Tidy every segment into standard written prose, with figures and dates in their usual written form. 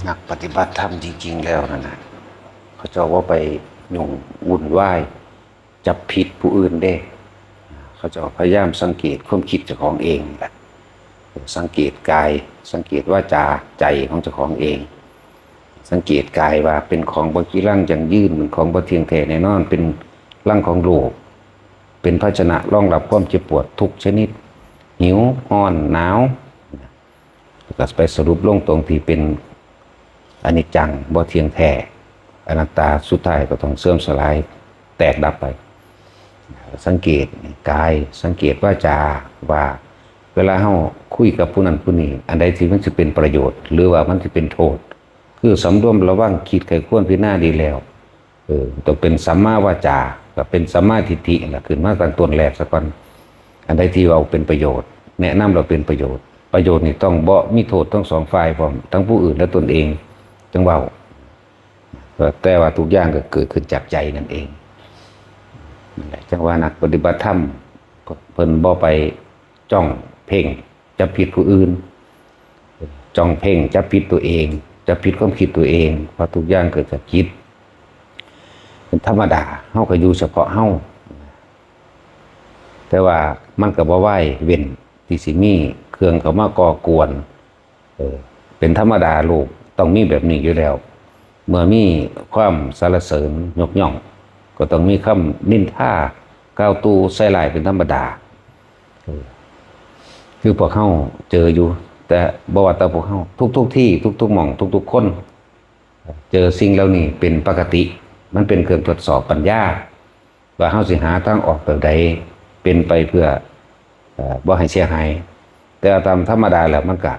นักปฏิบัติธรรมจริงๆแล้วนั่นนะเขาจะว่าไปยุ่งวุ่นวายจับผิดผู้อื่นได้เขาจะพยายามสังเกตความคิดเจ้าของเองแหละสังเกตกายสังเกตว่าจาใจของเจ้าของเองสังเกตกายว่าเป็นของบ่กี้ร่างอย่างยืนเป็นของบ่เที่ยงแท้แน่นอนเป็นร่างของโลกเป็นภาชนะรองรับความเจ็บปวดทุกชนิดหิวอ่อนหนาวก็ไปสรุปลงตรงที่เป็นอนิจจังบ่เที่ยงแท้อนัตตาสุดท้ายก็ต้องเสื่อมสลายแตกดับไปสังเกตกายสังเกตว่าจาว่าเวลาเฮาคุยกับผู้นั้นผู้นี้อันใดที่มันจะเป็นประโยชน์หรือว่ามันจะเป็นโทษคือสำรวมระวังคิดไขควรพิจารณาดีแล้วต้องเป็นสัมมาวาจาก็เป็นสัมมาทิฏฐิล่ะขึ้นมาตั้งต้นแรกซะก่อนอันใดที่เราเป็นประโยชน์แนะนำเราเป็นประโยชน์นี่ต้องบ่มีโทษทั้งสองฝ่ายพร้อมทั้งผู้อื่นและตนเองจังเว้าแต่ว่าทุกอย่างก็เกิดขึ้นจากใจนั่นเองนั่นแหละจังว่านักปฏิบัติธรรมเพิ่นบ่ไปจ้องเพ่งจับผิดผู้อื่นจ้องเพ่งจับผิดตัวเองจับผิดความคิดตัวเองเพราะทุกอย่างเกิดจากจิตเป็นธรรมดาเฮาก็อยู่เฉพาะเฮาแต่ว่ามันก็บ่ไหวเว้นที่สิมีเครื่องเข้ามาก่อกวนเป็นธรรมดาโลกต้องมีแบบนี้อยู่แล้วเมื่อมีความสรรเสริญยกย่องก็ต้องมีคำนินทากล่าวตูใส่ร้ายเป็นธรรมดาคือพวกเฮาเจออยู่แต่บ่ว่าแต่พวกเฮาทุกที่ทุกหม่องทุกคนเจอสิ่งเหล่านี้เป็นปกติมันเป็นเครื่องทดสอบปัญญาว่าเฮาสิหาทางออกแบบใดเป็นไปเพื่อบ่ให้เสียหายแต่ตามธรรมดาแล้วมันก็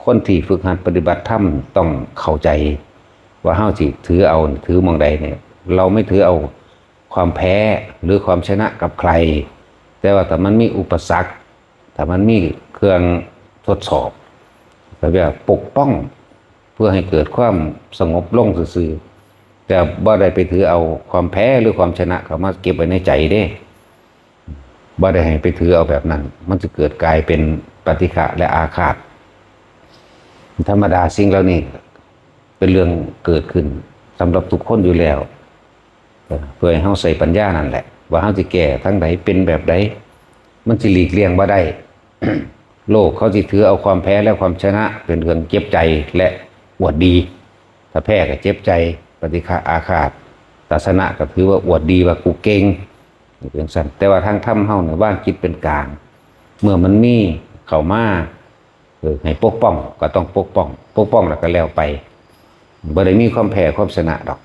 คนที่ฝึกหัดปฏิบัติธรรมต้องเข้าใจว่าเฮาสิถือเอาถือมองใดเนี่ยเราไม่ถือเอาความแพ้หรือความชนะกับใครแต่ว่าแต่มันมีอุปสรรคแต่มันมีเครื่องทดสอบแบบว่าปกป้องเพื่อให้เกิดความสงบลงซื่อๆแต่บ่ได้ไปถือเอาความแพ้หรือความชนะเข้ามาเก็บไว้ในใจเด้บ่ได้ให้ไปถือเอาแบบนั้นมันจะเกิดกลายเป็นปฏิฆะและอาฆาตธรรมดาสิ่งเหล่านี้เป็นเรื่องเกิดขึ้นสำหรับทุกคนอยู่แล้วเพื่อให้เฮาใส่ปัญญานั่นแหละว่าเฮาสิแก้ทั้งใดเป็นแบบใดมันสิหลีกเลี่ยงบ่ได้ โลกเขาสิถือเอาความแพ้และความชนะเป็นเรื่องเจ็บใจและอวดดีถ้าแพ้ก็เจ็บใจปฏิฆะอาฆาตถ้าชนะก็ถือว่าอวดดีว่ากูเก่งเป็นสั่นแต่ว่าทางธรรมเฮาเนี่ยว่างจิตเป็นกลางเมื่อมันมีเข้ามาให้ปกป้องก็ต้องปกป้องแล้วก็แล้วไปบ่ได้มีความแพ้ความชนะดอก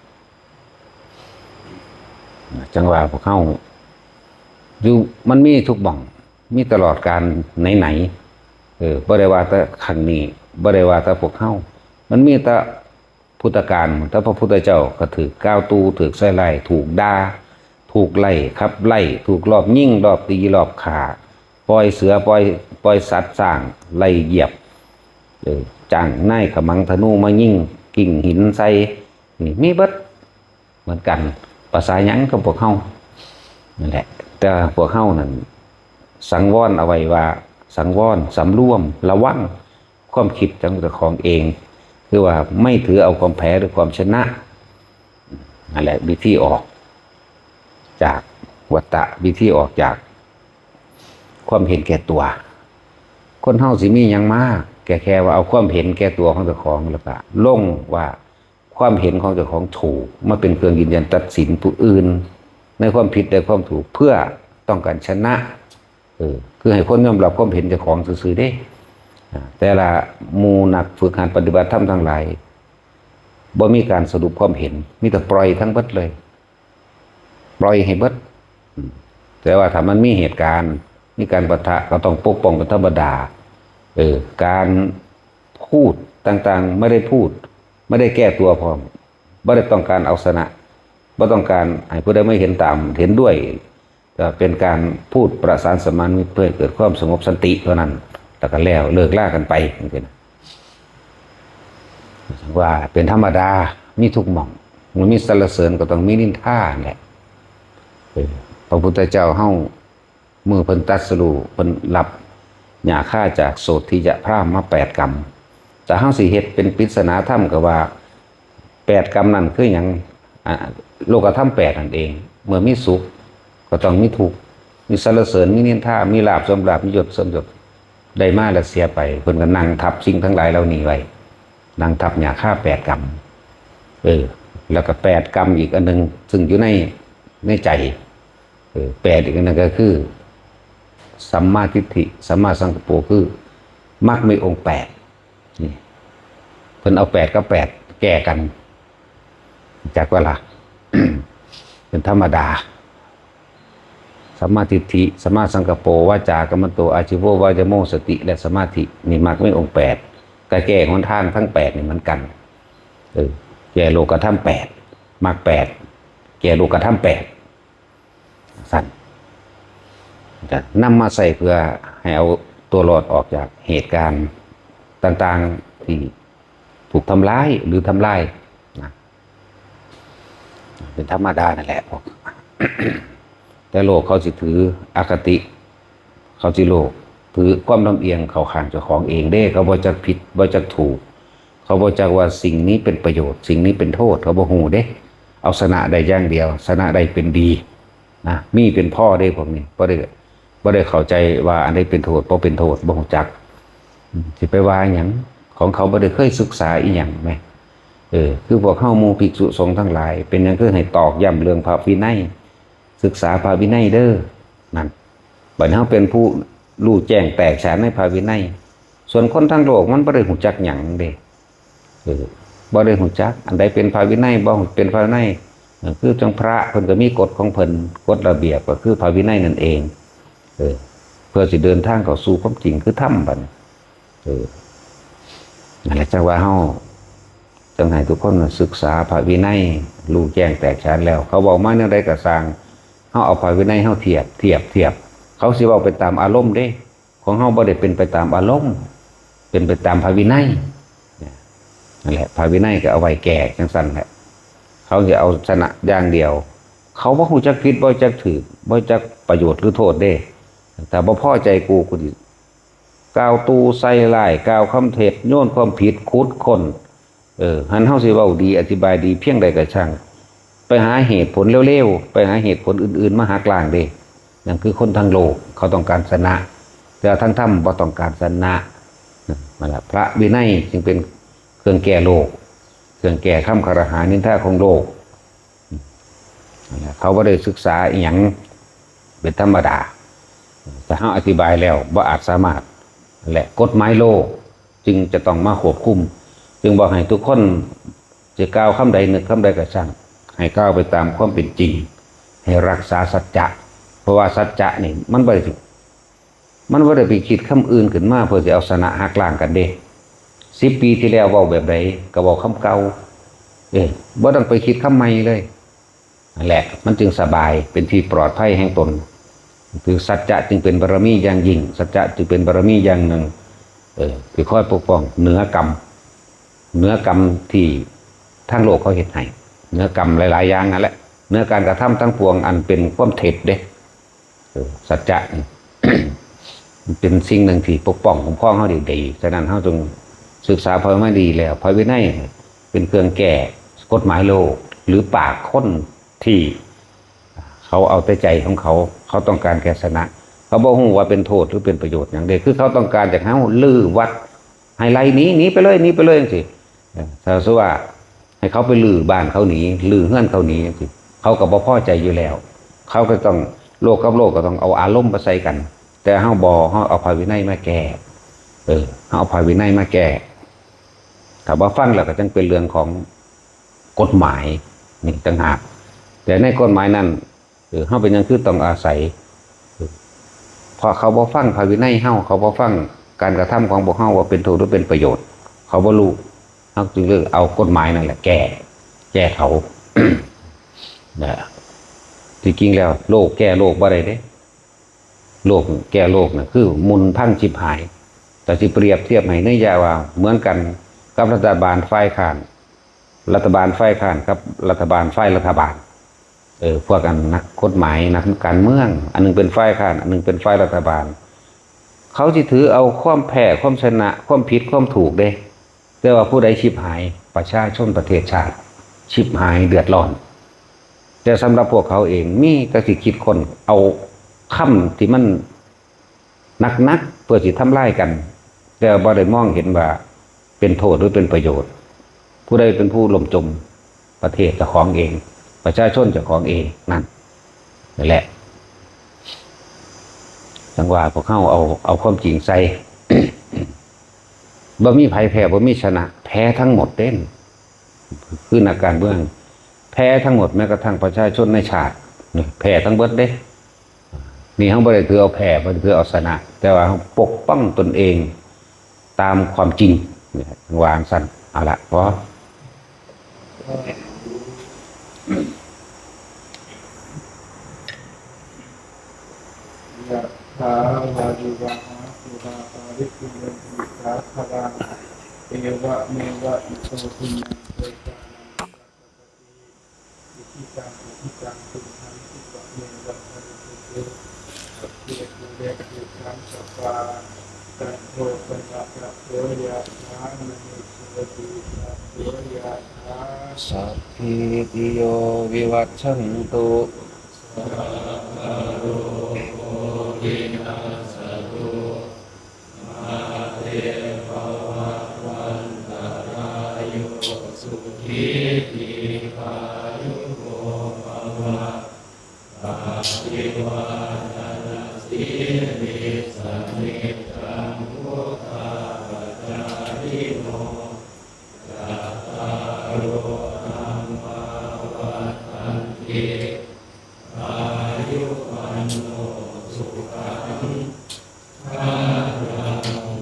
จังหวะพวกเขาอยู่มันมีทุกบ่องมีตลอดการไหนบ่ได้ว่าแต่ครั้งนี้บ่ได้ว่าแต่พวกเขามันมีแต่พุทธกาลแต่พระพุทธเจ้าก็ถือก้าวตูถือใส่ไล่ถูกด่าถูกไล่ขับไล่ถูกรอบยิงรอบตีรอบขาปล่อยเสือปล่อยสัตว์สร้างไล่เหยียบจ้างนายขมังธนูมายิงกิ่งหินใส่นี่มีเบิดเหมือนกันภาษาหยังกับพวกเฮานั่นแหละแต่พวกเฮานั่นสังวรเอาไว้ว่าสังวรสำรวมระวังความคิดของเจ้าของเองคือว่าไม่ถือเอาความแพ้หรือความชนะนั่นแหละวิธีออกจากวัฏฏะวิธีออกจากความเห็นแก่ตัวคนเฮาสิมีหยังมากแค่ว่าเอาความเห็นแก่ตัวของเจ้าของแล้วก็ลงว่าความเห็นของเจ้าของถูกมาเป็นเครื่องยืนยันตัดสินผู้อื่นในความผิดในความถูกเพื่อต้องการชนะคือให้คนยอมรับความเห็นเจ้าของซื่อๆเด้แต่ละหมู่นักฝึกหัดปฏิบัติธรรมทั้งหลายบ่มีการสรุปความเห็นมีแต่ปล่อยทั้งเบิดเลยปล่อยให้เบิดแต่ว่าถ้ามันมีเหตุการณ์มีการปะทะก็ต้องปกป้องเป็นธรรมดาการพูดต่างๆไม่ได้พูดไม่ได้แก้ตัวพร้อมไม่ได้ต้องการเอาชนะไม่ต้องการให้ผู้ใดไม่เห็นตามเห็นด้วยจะเป็นการพูดประสานสมานมิตรเพื่อเกิดความสงบสันติเท่านั้นแต่ก็แล้วเลิกล่ากันไปว่าเป็นธรรมดามีทุกหม่องมันมีสรรเสริญก็ต้องมีนินทาแหละพระพุทธเจ้าเฮามือเพิ่นตรัสรู้เพิ่นรับหย่าฆ่าจากโสทิยะพราหมณ์มา8 กรรม แต่เฮาสิเฮ็ดเป็นปริศนาธรรมก็ว่า8 กรรมนั่นคือหยังโลกธรรม8นั่นเองเมื่อมีสุขก็ต้องมีทุกข์มีสรรเสริญมีนินทามีลาภเสื่อมลาภมียศเสื่อมยศได้มาแล้วเสียไปเพิ่นก็นั่งทับสิ่งทั้งหลายเหล่านี้ไว้นั่งทับหญ้าฆ่า8 กรรมแล้วก็8 กรรมอีกอันนึงซึ่งอยู่ในใจ8อีกอันนึงก็คือสัมมาทิฏฐิสัมมาสังกัปโปคือมรรคมีองค์8นี่เพิ่นเอา8กับ8แก้กันจากเวลา เป็นธรรมดาสัมมาทิฏฐิสัมมาสังกัปโปวาจากัมมันโตอาชีโววายโมสติและสมาธินี่มรรคมีองค์8ก็แก้หนทางทั้ง8นี่เหมือนกันแก่โลกธรรม8มรรค8แก่โลกธรรม8สั่นจะนำมาใส่เพื่อให้เอาตัวรอดออกจากเหตุการณ์ต่างๆที่ถูกทำร้ายหรือทำลายนะเป็นธรรมดานั่นแหละ แต่โลกเขาสิถืออคติเขาสิโลกถือความลำเอียงเขาข้างเจ้าของเองเด้เขาบ่จักผิดบ่จักถูกเขาบ่จักว่าสิ่งนี้เป็นประโยชน์สิ่งนี้เป็นโทษเขาบ่ฮู้เด้เอาชนะได้อย่างเดียวชนะได้เป็นดีนะมีเป็นพ่อได้พวกนี้บ่ได้เข้าใจว่าอันใดเป็นโทษบ่เป็นโทษบ่ฮู้จักสิไปว่าหยังของเขาบ่ได้เคยศึกษาอีหยังแม่คือพวกเฮาหมู่ภิกษุสงฆ์ทั้งหลายเป็นหยังคือให้ตอกย้ำเรื่องพระวินัยศึกษาพระวินัยเด้อนั่นบัดเฮาเป็นผู้รู้แจ้งแตกฉานในพระวินัยส่วนคนทั้งโลกมันบ่ได้ฮู้จักหยังเด้บ่ได้ฮู้จักอันใดเป็นพระวินัยบ่เป็นพระวินัยคือจังพระเพิ่นก็มีกฎของเพิ่นกฎระเบียบก็คือพระวินัยนั่นเองเพื่อสิเดินทางเข้าสู่ความจริงคือธรรมบัดนั่นแหละจังว่าเฮาจังให้ทุกคนศึกษาพระวินัยรู้แจ้งแตกฉานแล้วเขาบอกมาแนวใดก็สร้างเฮาเอาพระวินัยเฮาเทียบเขาสิเว้าไปตามอารมณ์เด้ของเฮาบ่ได้เป็นไปตามอารมณ์เป็นไปตามพระวินัยนั่นแหละพระวินัยก็เอาไว้แก้จังซั่นแหละเขาจะเอาชนะอย่างเดียวเขาบ่ฮู้จักผิดบ่จักถูกบ่จักประโยชน์หรือโทษเด้แต่บ่พอใจกูสิกล่าวตูใส่ร้ายกล่าวคำเท็จโยนความผิดขุดค้นหันเฮาสิเว้าดีอธิบายดีเพียงใดก็ช่างไปหาเหตุผลเร็วๆไปหาเหตุผลอื่นๆมาหักล้างเด้นั่นคือคนทั้งโลกเขาต้องการชนะแต่ทั้งธรรมบ่ต้องการชนะนั่นแหละพระวินัยจึงเป็นเครื่องแก้โลกเครื่องแก้คำคารหานินทาของโลกเขาบ่ได้ศึกษาอีหยังเป็นธรรมดาแต่เฮาอธิบายแล้วบ่อาจสามารถและกฎหมายโลกจึงจะต้องมาควบคุมจึงบอกให้ทุกคนจะกล่าวคำใดนึกคำใดก็ช่างให้กล่าวไปตามความเป็นจริงให้รักษาสัจจะเพราะว่าสัจจะนี่มันบ่ได้ไปคิดคำอื่นขึ้นมาเพื่อจะเอาชนะหักล้างกันเด้10 ปีที่แล้วเว้าแบบใดก็เว้าคำเก่าบ่ต้องไปคิดคำใหม่เลยนั่นแหละมันจึงสบายเป็นที่ปลอดภัยแห่งตนคือสัจจะจึงเป็นบารมีอย่างยิ่งสัจจะจึงเป็นบารมีอย่างหนึ่งที่คอยปกป้องเหนือกรรมที่ทั้งโลกเขาเฮ็ดให้เหนือกรรมหลายๆอย่างนั่นแหละเหนือการกระทำทั้งปวงอันเป็นความเท็จเด้สัจจะ มันเป็นสิ่งหนึ่งที่ปกป้องคุ้มครองเฮาดีๆฉะนั้นเฮาจงศึกษาพระวินัยดีแล้วพระวินัยเป็นเครื่องแก้กฎหมายโลกหรือปากคนที่เขาเอาแต่ใจของเขาต้องการแก้ชนะเขาบอกว่าเป็นโทษหรือเป็นประโยชน์อย่างเดียวคือเขาต้องการจากเขาลื้อวัดให้ไล่หนีไปเลยจังสิถ้าสมมุติว่าให้เขาไปลื้อบ้านเขาหนีลื้อเฮือนเขาหนีจังสิเขาก็บ่พอใจอยู่แล้วเขาก็ต้องโลกกับโลกก็ต้องเอาอารมณ์มาใส่กัน แต่เฮาเอาพระวินัยมาแก้เฮาเอาพระวินัยมาแก้ถ้าว่าฟังแล้วก็จังเป็นเรื่องของกฎหมายนี่ต่างหากแต่ในกฎหมายนั้นเฮาเป็นยังคือต้องอาศัยพอเขาบ่ฟังพระวินัยเฮาเขาบ่ฟังการกระทำของพวกเฮาว่าเป็นโทษหรือเป็นประโยชน์เขาบ่รู้เฮาจึงเลือกเอากฎหมายนั่นแหละแก้เขา นะที่จริงแล้วโลกแก้โลกบ่ได้เด้โลกแก้โลกน่ะคือมุนพังชิบหายแต่สิเปรียบเทียบให้ในยาว่าเหมือนกันกับรัฐบาลฝ่ายค้านรัฐบาลฝ่ายค้านกับรัฐบาลฝ่ายรัฐบาลพวกกันนักกฎหมายนักการเมืองอันนึงเป็นฝ่ายค้านอันนึงเป็นฝ่ายรัฐบาลเขาสิถือเอาความแพ้ความชนะความผิดความถูกเด้ แต่ว่าผู้ใดชิบหายประชาชนประเทศชาติชิบหายเดือดร้อนแต่สำหรับพวกเขาเองมีแต่สิคิดคนเอาคำที่มันนักเพื่อสิทำลายกันแต่บ่ได้มองเห็นว่าเป็นโทษหรือเป็นประโยชน์ผู้ใดเป็นผู้ล่มจมประเทศเจ้าของเองประชาชนเจ้าของเองนั่นแหละจังหวะพวกเขาเอาความจริงใส่ บ่มีไผแพ้บ่มีชนะแพ้ทั้งหมดเด่นคือนักการเมืองแพ้ทั้งหมดแม้กระทั่งประชาชนในชาติแพ้ทั้งเบิดเด้นี่เขาบ่ได้ถือเอาแพ้บ่ได้ถือเอาชนะ แต่ว่าเขาปกป้องตนเองตามความจริงวางสั้นเอาละเพราะยะถาวาริวะหาปุราปาริปุเรนติสาคารังเอวะเมวะอิโตทินังเตตานังอิทิตังตุหังคิปะเมวะทะลุเตสัพเพปุเรนติสังสัปปาตันโทปะนะระโสยะถามณิโสติระโสยะถาสัพพิติโยวิวัชชันตุ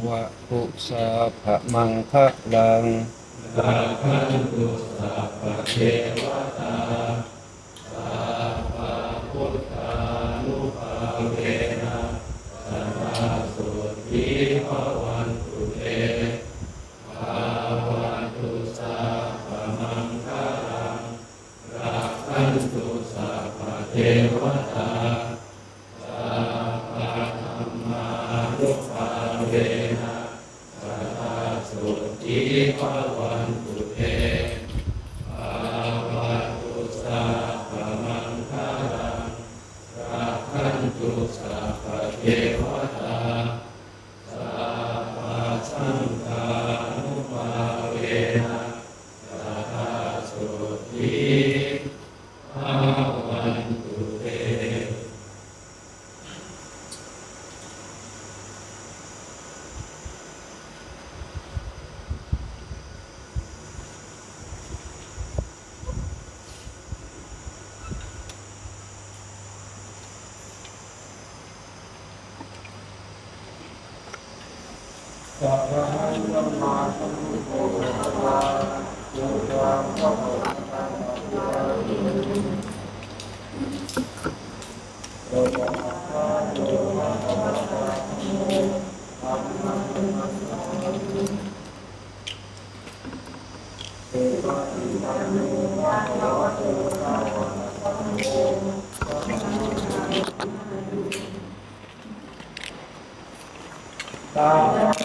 วะปุสาภะมังคะลังสัพพะสัมมาสัมพุทโธภะคะวะโตอะระหะโตสัมมาสัมพุทโธตา